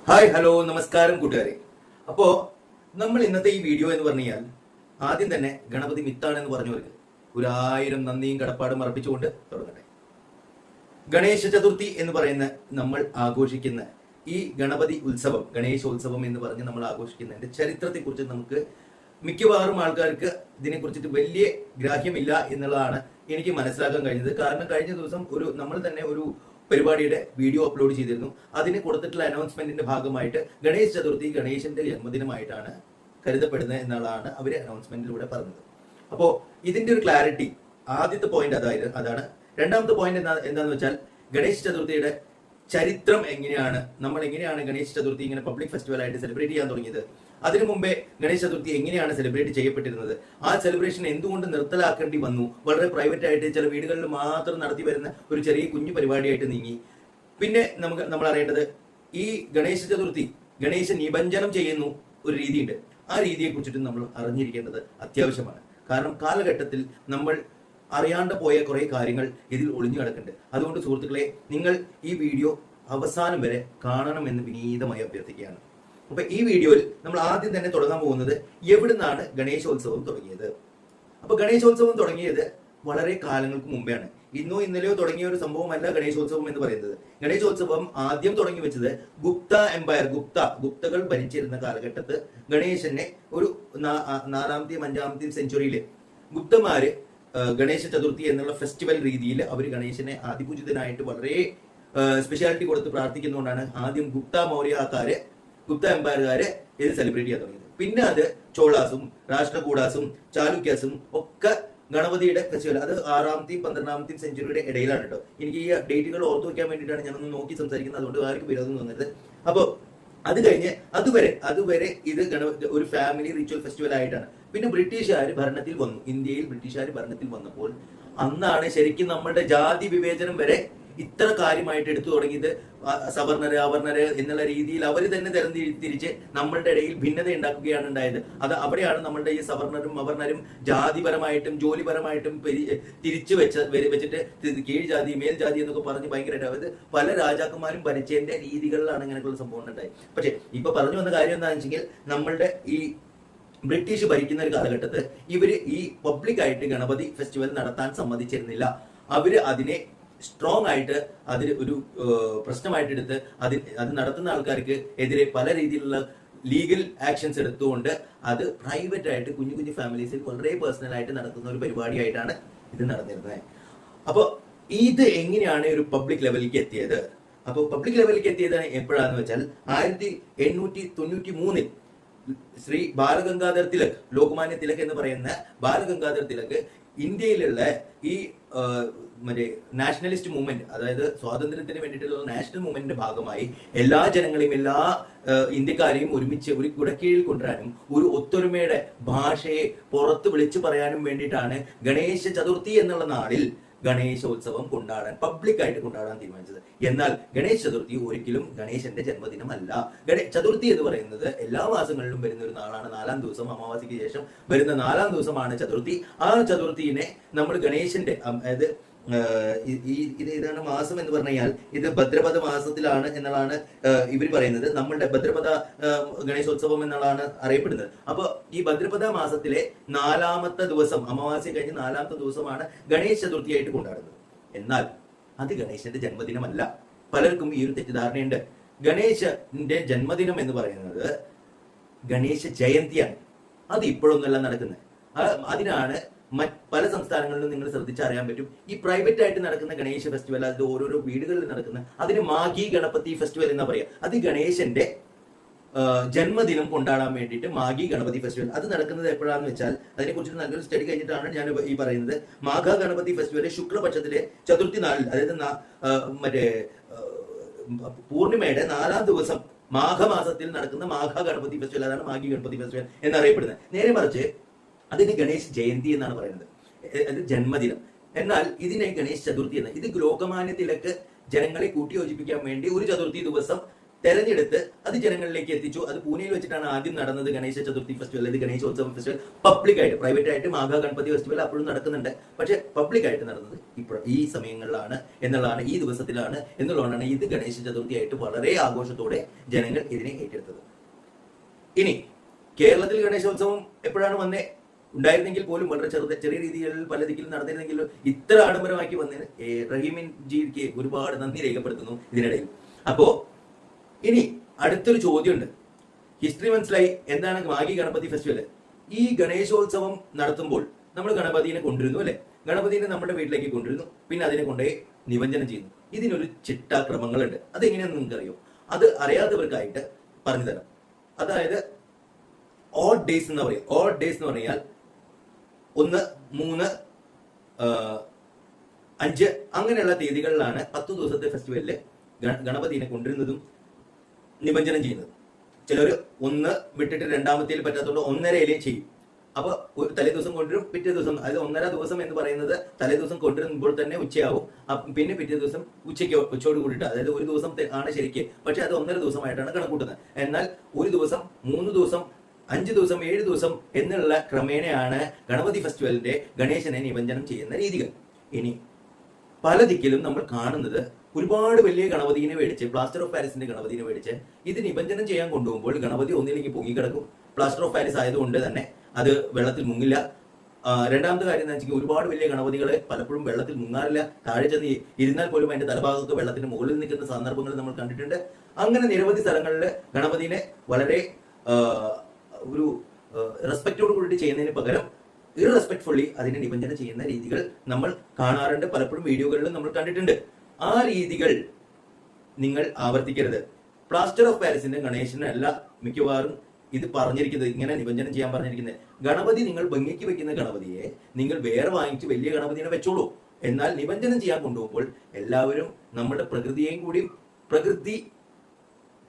Hi hello നമസ്കാരം കൂട്ടുകാരെ. അപ്പോ നമ്മൾ ഇന്നത്തെ ഈ വീഡിയോ എന്ന് പറഞ്ഞു കഴിഞ്ഞാൽ ആദ്യം തന്നെ ഗണപതി മിത്താണെന്ന് പറഞ്ഞവർക്ക് 1000 നന്ദിയും കടപ്പാടും അർപ്പിച്ചുകൊണ്ട് തുടങ്ങട്ടെ. ഗണേശ ചതുർത്ഥി എന്ന് പറയുന്ന നമ്മൾ ആഘോഷിക്കുന്ന ഈ ഗണപതി ഉത്സവം, ഗണേശോത്സവം എന്ന് പറഞ്ഞ് നമ്മൾ ആഘോഷിക്കുന്നതിന്റെ ചരിത്രത്തെക്കുറിച്ച് നമുക്ക് മിക്കവാറും ആൾക്കാർക്ക് ഇതിനെക്കുറിച്ചിട്ട് വലിയ ഗ്രാഹ്യമില്ല എന്നുള്ളതാണ് എനിക്ക് മനസ്സിലാക്കാൻ കഴിഞ്ഞത്. കാരണം കഴിഞ്ഞ ദിവസം നമ്മൾ തന്നെ ഒരു പരിപാടിയുടെ വീഡിയോ അപ്ലോഡ് ചെയ്തിരുന്നു. അതിന് കൊടുത്തിട്ടുള്ള അനൗൺസ്മെന്റിന്റെ ഭാഗമായിട്ട് ഗണേശ് ചതുർത്ഥി ഗണേശന്റെ ജന്മദിനമായിട്ടാണ് കരുതപ്പെടുന്നത് എന്നുള്ളതാണ് അവർ അനൗൺസ്മെന്റിലൂടെ പറഞ്ഞത്. അപ്പോൾ ഇതിന്റെ ഒരു ക്ലാരിറ്റി, ആദ്യത്തെ പോയിന്റ് അതാണ്. രണ്ടാമത്തെ പോയിന്റ് എന്താന്ന് വെച്ചാൽ ഗണേശ് ചതുർത്ഥിയുടെ ചരിത്രം എങ്ങനെയാണ്, നമ്മൾ എങ്ങനെയാണ് ഗണേശ് ചതുർത്ഥി ഇങ്ങനെ പബ്ലിക് ഫെസ്റ്റിവൽ ആയിട്ട് സെലിബ്രേറ്റ് ചെയ്യാൻ തുടങ്ങിയത്, അതിനു മുമ്പേ ഗണേശ് ചതുർത്ഥി എങ്ങനെയാണ് സെലിബ്രേറ്റ് ചെയ്യപ്പെട്ടിരുന്നത്, ആ സെലിബ്രേഷൻ എന്തുകൊണ്ട് നിർത്തലാക്കേണ്ടി വന്നു, വളരെ പ്രൈവറ്റ് ആയിട്ട് ചില വീടുകളിൽ മാത്രം നടത്തി വരുന്ന ഒരു ചെറിയ കുഞ്ഞു പരിപാടിയായിട്ട് നീങ്ങി. പിന്നെ നമ്മൾ അറിയേണ്ടത് ഈ ഗണേശ ചതുർത്ഥി ഗണേശ നിബഞ്ജനം ചെയ്യുന്നു ഒരു രീതിയുണ്ട്. ആ രീതിയെ കുറിച്ചിട്ട് നമ്മൾ അറിഞ്ഞിരിക്കേണ്ടത് അത്യാവശ്യമാണ്. കാരണം കാലഘട്ടത്തിൽ നമ്മൾ അറിയാണ്ട് പോയ കുറെ കാര്യങ്ങൾ ഇതിൽ ഒളിഞ്ഞു കിടക്കുന്നുണ്ട്. അതുകൊണ്ട് സുഹൃത്തുക്കളെ, നിങ്ങൾ ഈ വീഡിയോ അവസാനം വരെ കാണണമെന്ന് വിനീതമായി അഭ്യർത്ഥിക്കുകയാണ്. അപ്പൊ ഈ വീഡിയോയിൽ നമ്മൾ ആദ്യം തന്നെ തുടങ്ങാൻ പോകുന്നത് എവിടുന്നാണ് ഗണേശോത്സവം തുടങ്ങിയത്. അപ്പൊ ഗണേശോത്സവം തുടങ്ങിയത് വളരെ കാലങ്ങൾക്ക് മുമ്പെയാണ്. ഇന്നോ ഇന്നലെയോ തുടങ്ങിയ ഒരു സംഭവമല്ല ഗണേശോത്സവം എന്ന് പറയുന്നത്. ഗണേശോത്സവം ആദ്യം തുടങ്ങി വെച്ചത് ഗുപ്ത എംപയർ, ഗുപ്തകൾ ഭരിച്ചിരുന്ന കാലഘട്ടത്ത് ഗണേശനെ ഒരു 4ാമത്തെയും 5ാമത്തെയും സെഞ്ചുറിയില് ഗുപ്തമാര് ഗണേശ ചതുർത്ഥി എന്നുള്ള ഫെസ്റ്റിവൽ രീതിയിൽ അവർ ഗണേശനെ ആദിപൂജിതനായിട്ട് വളരെ സ്പെഷ്യാലിറ്റി കൊടുത്ത് പ്രാർത്ഥിക്കുന്നതുകൊണ്ടാണ് ആദ്യം ഗുപ്ത എംപയർകാര് ഇത് സെലിബ്രേറ്റ് ചെയ്യാൻ തുടങ്ങിയത്. പിന്നെ അത് ചോളാസും രാഷ്ട്രകൂടാസും ചാലുക്യാസും ഒക്കെ ഗണപതിയുടെ ഫെസ്റ്റിവൽ, അത് 6ാമത്തെയും 12ാമത്തെയും സെഞ്ചുറിയുടെ ഇടയിലാണ് കേട്ടോ. എനിക്ക് ഈ ഡേറ്റുകൾ ഓർത്തു വെക്കാൻ വേണ്ടിയിട്ടാണ് ഞാനൊന്ന് നോക്കി സംസാരിക്കുന്നത്. അതുകൊണ്ട് ആർക്കും വിരോധം തോന്നരുത്. അപ്പോൾ അത് കഴിഞ്ഞ് അതുവരെ ഇത് ഒരു ഫാമിലി റിച്വൽ ഫെസ്റ്റിവൽ ആയിട്ടാണ്. പിന്നെ ബ്രിട്ടീഷുകാർ ഭരണത്തിൽ വന്നു. ഇന്ത്യയിൽ ബ്രിട്ടീഷുകാർ ഭരണത്തിൽ വന്നപ്പോൾ അന്നാണ് ശരിക്കും നമ്മുടെ ജാതി വിവേചനം വരെ ഇത്ര കാര്യമായിട്ട് എടുത്തു തുടങ്ങിയത്. സവർണര് അവർണര് എന്നുള്ള രീതിയിൽ അവർ തന്നെ തിരിച്ച് നമ്മളുടെ ഇടയിൽ ഭിന്നത ഉണ്ടാക്കുകയാണ് ഉണ്ടായത്. അവിടെയാണ് നമ്മളുടെ ഈ സവർണരും അവർണരും ജാതിപരമായിട്ടും ജോലിപരമായിട്ടും തിരിച്ചു വെച്ചിട്ട് കീഴ് ജാതി മേൽ ജാതി എന്നൊക്കെ പറഞ്ഞ് ഭയങ്കരമായിട്ട് അതായത് പല രാജാക്കന്മാരും ഭരിച്ചതിന്റെ രീതികളിലാണ് ഇങ്ങനെയുള്ള സംഭവം ഉണ്ടായത്. പക്ഷെ ഇപ്പൊ പറഞ്ഞു വന്ന കാര്യം എന്താണെന്ന് വെച്ചെങ്കിൽ, നമ്മളുടെ ഈ ബ്രിട്ടീഷ് ഭരിക്കുന്ന ഒരു കാലഘട്ടത്ത് ഇവര് ഈ പബ്ലിക്കായിട്ട് ഗണപതി ഫെസ്റ്റിവൽ നടത്താൻ സമ്മതിച്ചിരുന്നില്ല. അവര് അതിനെ സ്ട്രോങ് ആയിട്ട് അതിന് ഒരു പ്രശ്നമായിട്ട് എടുത്ത് അത് നടത്തുന്ന ആൾക്കാർക്ക് എതിരെ പല രീതിയിലുള്ള ലീഗൽ ആക്ഷൻസ് എടുത്തുകൊണ്ട് അത് പ്രൈവറ്റ് ആയിട്ട് കുഞ്ഞു കുഞ്ഞു ഫാമിലീസിൽ വളരെ പേഴ്സണൽ ആയിട്ട് നടത്തുന്ന ഒരു പരിപാടിയായിട്ടാണ് ഇത് നടന്നിരുന്നത്. അപ്പോൾ ഇത് എങ്ങനെയാണ് ഒരു പബ്ലിക് ലെവലിലേക്ക് എത്തിയത്? അപ്പോൾ പബ്ലിക് ലെവലിലേക്ക് എത്തിയത് എപ്പോഴാന്ന് വെച്ചാൽ 1893 ശ്രീ ബാലഗംഗാധർ തിലക്, ലോകമാന്യ തിലക് എന്ന് പറയുന്ന ബാലഗംഗാധർ തിലക് ഇന്ത്യയിലുള്ള ഈ മറ്റേ നാഷണലിസ്റ്റ് മൂവ്മെന്റ്, അതായത് സ്വാതന്ത്ര്യത്തിന് വേണ്ടിയിട്ടുള്ള നാഷണൽ മൂവ്മെന്റിന്റെ ഭാഗമായി എല്ലാ ജനങ്ങളെയും എല്ലാ ഇന്ത്യക്കാരെയും ഒരുമിച്ച് ഒരു കുടക്കീഴിൽ കൊണ്ടുവരാനും ഒരു ഒത്തൊരുമയുടെ ഭാഷയെ പുറത്ത് വിളിച്ചു പറയാനും വേണ്ടിയിട്ടാണ് ഗണേശ ചതുർത്ഥി എന്നുള്ള നാളിൽ ഗണേശോത്സവം പബ്ലിക്കായിട്ട് കൊണ്ടാടാൻ തീരുമാനിച്ചത്. എന്നാൽ ഗണേശ ചതുർത്ഥി ഒരിക്കലും ഗണേശന്റെ ജന്മദിനമല്ല. ചതുർത്ഥി എന്ന് പറയുന്നത് എല്ലാ മാസങ്ങളിലും വരുന്ന ഒരു നാളാണ്. 4ാം ദിവസം, അമാവാസിക്ക് ശേഷം വരുന്ന 4ാം ദിവസമാണ് ചതുർത്ഥി. ആ ചതുർത്ഥിനെ നമ്മൾ ഗണേശന്റെ, അതായത് ഇത് ഏതാണ് മാസം എന്ന് പറഞ്ഞു കഴിഞ്ഞാൽ ഇത് ഭദ്രപദ മാസത്തിലാണ് എന്നുള്ളതാണ് ഇവർ പറയുന്നത്. നമ്മളുടെ ഭദ്രപദ ഗണേശോത്സവം എന്നുള്ളതാണ് അറിയപ്പെടുന്നത്. അപ്പൊ ഈ ഭദ്രപദ മാസത്തിലെ 4ാമത്തെ ദിവസം, അമാവാസി കഴിഞ്ഞ് 4ാമത്തെ ദിവസമാണ് ഗണേശ ചതുർത്ഥിയായിട്ട് കൊണ്ടാടുന്നത്. എന്നാൽ അത് ഗണേശന്റെ ജന്മദിനമല്ല. പലർക്കും ഈ ഒരു തെറ്റിദ്ധാരണയുണ്ട്. ഗണേശന്റെ ജന്മദിനം എന്ന് പറയുന്നത് ഗണേശ ജയന്തിയാണ്. അത് ഇപ്പോഴൊന്നുമല്ല നടക്കുന്നത്. അതിനാണ് പല സംസ്ഥാനങ്ങളിലും നിങ്ങൾ ശ്രദ്ധിച്ചറിയാൻ പറ്റും, ഈ പ്രൈവറ്റ് ആയിട്ട് നടക്കുന്ന ഗണേശ ഫെസ്റ്റിവൽ, അത് ഓരോരോ വീടുകളിൽ നടക്കുന്ന അതിന് മാഗി ഗണപതി ഫെസ്റ്റിവൽ എന്നാ പറയാ. അത് ഗണേശന്റെ ജന്മദിനം കൊണ്ടാടാൻ വേണ്ടിയിട്ട് മാഗി ഗണപതി ഫെസ്റ്റിവൽ അത് നടക്കുന്നത് എപ്പോഴാന്ന് വെച്ചാൽ, അതിനെക്കുറിച്ച് നല്ലൊരു സ്റ്റഡി കഴിഞ്ഞിട്ടാണ് ഞാൻ ഈ പറയുന്നത്. മാഘ ഗണപതി ഫെസ്റ്റിവൽ ശുക്ലപക്ഷത്തിലെ ചതുർത്ഥി നാളിൽ, അതായത് മറ്റേ പൂർണിമയുടെ 4ാം ദിവസം മാഘമാസത്തിൽ നടക്കുന്ന മാഘ ഗണപതി ഫെസ്റ്റിവൽ, അതാണ് മാഗി ഗണപതി ഫെസ്റ്റിവൽ എന്നറിയപ്പെടുന്നത്. നേരെ മറിച്ച് അതിന് ഗണേശ് ജയന്തി എന്നാണ് പറയുന്നത്, അത് ജന്മദിനം. എന്നാൽ ഇതിനെ ഗണേശ് ചതുർത്ഥി എന്ന്, ഇത് ലോകമാന്യ തിലക് ജനങ്ങളെ കൂട്ടിയോജിപ്പിക്കാൻ വേണ്ടി ഒരു ചതുർത്ഥി ദിവസം തെരഞ്ഞെടുത്ത് അത് ജനങ്ങളിലേക്ക് എത്തിച്ചു. അത് പൂനെയിൽ വെച്ചിട്ടാണ് ആദ്യം നടന്നത് ഗണേശ ചതുർത്ഥി ഫെസ്റ്റിവൽ, അല്ലെങ്കിൽ ഗണേശോത്സവ ഫെസ്റ്റിവൽ. പബ്ലിക്കായിട്ട്, പ്രൈവറ്റ് ആയിട്ട് മാഘ ഗണപതി ഫെസ്റ്റിവൽ അപ്പോഴും നടക്കുന്നുണ്ട്. പക്ഷെ പബ്ലിക്കായിട്ട് നടന്നത് ഇപ്പോൾ ഈ സമയങ്ങളിലാണ് എന്നുള്ളതാണ്, ഈ ദിവസത്തിലാണ് എന്നുള്ളതാണ് ഇത് ഗണേശ ചതുർത്ഥിയായിട്ട് വളരെ ആഘോഷത്തോടെ ജനങ്ങൾ ഇതിനെ ഏറ്റെടുത്തത്. ഇനി കേരളത്തിൽ ഗണേശോത്സവം എപ്പോഴാണ് വന്നേ ഉണ്ടായിരുന്നെങ്കിൽ പോലും വളരെ ചെറിയ രീതിയിൽ പല ദിക്കിലും നടന്നിരുന്നെങ്കിലും ഇത്ര ആഡംബരമാക്കി വന്നതിന് റഹീമിൻ ജിക്ക് ഒരുപാട് നന്ദി രേഖപ്പെടുത്തുന്നു ഇതിനിടയിൽ. അപ്പോ ഇനി അടുത്തൊരു ചോദ്യമുണ്ട്. ഹിസ്റ്ററി മനസ്സിലായി എന്താണ് മാഘി ഗണപതി ഫെസ്റ്റിവൽ. ഈ ഗണേശോത്സവം നടത്തുമ്പോൾ നമ്മൾ ഗണപതിനെ കൊണ്ടുവരുന്നു അല്ലെ, ഗണപതിനെ നമ്മുടെ വീട്ടിലേക്ക് കൊണ്ടുവരുന്നു, പിന്നെ അതിനെ കൊണ്ടുപോയി നിമഞ്ജനം ചെയ്യുന്നു. ഇതിനൊരു ചിട്ടാക്രമങ്ങളുണ്ട്. അതെങ്ങനെയാണെന്ന് നിങ്ങൾക്കറിയോ? അത് അറിയാത്തവർക്കായിട്ട് പറഞ്ഞു തരാം. അതായത് ഓഡ് ഡേയ്സ് എന്ന് പറയും. ഓഡ് ഡേയ്സ് എന്ന് പറഞ്ഞാൽ 1, 3, 5 അങ്ങനെയുള്ള തീയതികളിലാണ് 10 ദിവസത്തെ ഫെസ്റ്റിവലില് ഗണപതിനെ കൊണ്ടുവരുന്നതും നിമഞ്ജനം ചെയ്യുന്നത്. ചിലർ 1 വിട്ടിട്ട് രണ്ടാമത്തേൽ പറ്റാത്തതുകൊണ്ട് 1.5 ചെയ്യും. അപ്പൊ തലേ ദിവസം കൊണ്ടുവരും, പിറ്റേ ദിവസം, അതായത് 1.5 ദിവസം എന്ന് പറയുന്നത് തലേ ദിവസം കൊണ്ടുവരുമ്പോൾ തന്നെ ഉച്ചയാവും. പിന്നെ പിറ്റേ ദിവസം ഉച്ചയോട് കൂടിയിട്ട്, അതായത് ഒരു ദിവസം ആണ് ശരിക്ക്, പക്ഷെ അത് 1.5 ദിവസമായിട്ടാണ് കണക്കൂട്ടുന്നത്. എന്നാൽ ഒരു ദിവസം, 3 ദിവസം, 5 ദിവസം, 7 ദിവസം എന്നുള്ള ക്രമേണയാണ് ഗണപതി ഫെസ്റ്റിവലിന്റെ ഗണേശനെ നിമഞ്ജനം ചെയ്യുന്ന രീതികൾ. ഇനി പല ദിക്കിലും നമ്മൾ കാണുന്നത് ഒരുപാട് വലിയ ഗണപതിനെ മേടിച്ച്, പ്ലാസ്റ്റർ ഓഫ് പാരീസിന്റെ ഗണപതിനെ മേടിച്ച് ഇത് നിമഞ്ജനം ചെയ്യാൻ കൊണ്ടുപോകുമ്പോൾ ഗണപതി ഒന്നില്ലെങ്കിൽ പൊങ്ങിക്കിടക്കും. പ്ലാസ്റ്റർ ഓഫ് പാരീസ് ആയതുകൊണ്ട് തന്നെ അത് വെള്ളത്തിൽ മുങ്ങില്ല. രണ്ടാമത്തെ കാര്യം എന്ന് വെച്ചാൽ ഒരുപാട് വലിയ ഗണപതികളെ പലപ്പോഴും വെള്ളത്തിൽ മുങ്ങാറില്ല. താഴെ ചെന്ന് ഇരുന്നാൽ പോലും അതിന്റെ തലഭാഗത്ത് വെള്ളത്തിന് മുകളിൽ നിൽക്കുന്ന സന്ദർഭങ്ങൾ നമ്മൾ കണ്ടിട്ടുണ്ട്. അങ്ങനെ നിരവധി സ്ഥലങ്ങളിൽ ഗണപതിനെ വളരെ ഒരു റെസ്പെക്റ്റോട് കൂടി ചെയ്യുന്നതിന് പകരം ഇറസ്പെക്ട്ഫുള്ളി അതിനെ നിബന്ധന ചെയ്യുന്ന രീതികൾ നമ്മൾ കാണാറുണ്ട്. പലപ്പോഴും വീഡിയോകളിലും നമ്മൾ കണ്ടിട്ടുണ്ട്. ആ രീതികൾ നിങ്ങൾ ആവർത്തിക്കരുത്. പ്ലാസ്റ്റർ ഓഫ് പാരീസിന്റെ ഗണേശനല്ല മിക്കവാറും ഇത് പറഞ്ഞിരിക്കുന്നത്, ഇങ്ങനെ നിബന്ധനം ചെയ്യാൻ പറഞ്ഞിരിക്കുന്നത്. ഗണപതി നിങ്ങൾ ഭംഗിക്ക് വെക്കുന്ന ഗണപതിയെ നിങ്ങൾ വേറെ വാങ്ങിച്ച് വലിയ ഗണപതിനെ വെച്ചോളൂ. എന്നാൽ നിബന്ധനം ചെയ്യാൻ കൊണ്ടുപോകുമ്പോൾ എല്ലാവരും നമ്മുടെ പ്രകൃതിയെയും കൂടി,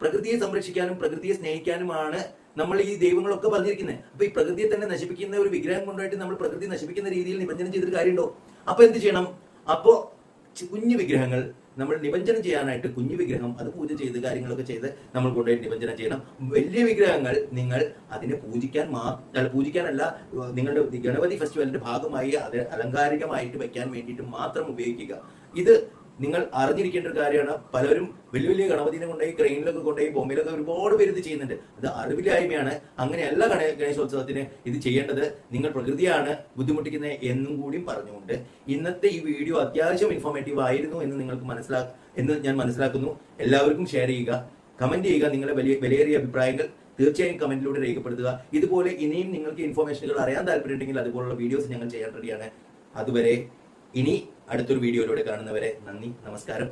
പ്രകൃതിയെ സംരക്ഷിക്കാനും പ്രകൃതിയെ സ്നേഹിക്കാനുമാണ് നമ്മൾ ഈ ദൈവങ്ങളൊക്കെ പറഞ്ഞിരിക്കുന്നത്. അപ്പൊ ഈ പ്രകൃതിയെ തന്നെ നശിപ്പിക്കുന്ന ഒരു വിഗ്രഹം കൊണ്ടുപോയിട്ട് നമ്മൾ പ്രകൃതി നശിപ്പിക്കുന്ന രീതിയിൽ നിബന്ധനം ചെയ്തിട്ട് കാര്യമുണ്ടോ? അപ്പൊ എന്ത് ചെയ്യണം? അപ്പോ കുഞ്ഞു വിഗ്രഹങ്ങൾ നമ്മൾ നിബന്ധനം ചെയ്യാനായിട്ട്, കുഞ്ഞു വിഗ്രഹം അത് പൂജ ചെയ്ത് കാര്യങ്ങളൊക്കെ ചെയ്ത് നമ്മൾ കൊണ്ടുപോയി നിബന്ധനം ചെയ്യണം. വലിയ വിഗ്രഹങ്ങൾ നിങ്ങൾ അതിനെ പൂജിക്കാനല്ല, നിങ്ങളുടെ ഗണപതി ഫെസ്റ്റിവലിന്റെ ഭാഗമായി അത് അലങ്കാരികമായിട്ട് വെക്കാൻ വേണ്ടിയിട്ട് മാത്രം ഉപയോഗിക്കുക. ഇത് നിങ്ങൾ അറിഞ്ഞിരിക്കേണ്ട ഒരു കാര്യമാണ്. പലരും വലിയ വലിയ ഗണപതിനെ കൊണ്ടുപോയി ക്രെയിനിലൊക്കെ കൊണ്ടുപോയി ബോംബെയിലൊക്കെ ഒരുപാട് പേര് ഇത് ചെയ്യുന്നുണ്ട്. അത് അറിവില്ലായ്മയാണ്. അങ്ങനെയല്ല ഗണേശോത്സവത്തിന് ഇത് ചെയ്യേണ്ടത്. നിങ്ങൾ പ്രകൃതിയാണ് ബുദ്ധിമുട്ടിക്കുന്നത് എന്നും കൂടി പറഞ്ഞുകൊണ്ട് ഇന്നത്തെ ഈ വീഡിയോ അത്യാവശ്യം ഇൻഫോർമേറ്റീവ് ആയിരുന്നു എന്ന് ഞാൻ മനസ്സിലാക്കുന്നു. എല്ലാവർക്കും ഷെയർ ചെയ്യുക, കമന്റ് ചെയ്യുക. നിങ്ങളുടെ വിലയേറിയ അഭിപ്രായങ്ങൾ തീർച്ചയായും കമന്റിലൂടെ രേഖപ്പെടുത്തുക. ഇതുപോലെ ഇനിയും നിങ്ങൾക്ക് ഇൻഫോർമേഷനുകൾ അറിയാൻ താല്പര്യമുണ്ടെങ്കിൽ അതുപോലുള്ള വീഡിയോസ് ഞങ്ങൾ ചെയ്യാൻ റെഡിയാണ്. അതുവരെ ഇനി അടുത്തൊരു വീഡിയോയിലൂടെ കാണുന്നവരെ നന്ദി, നമസ്കാരം.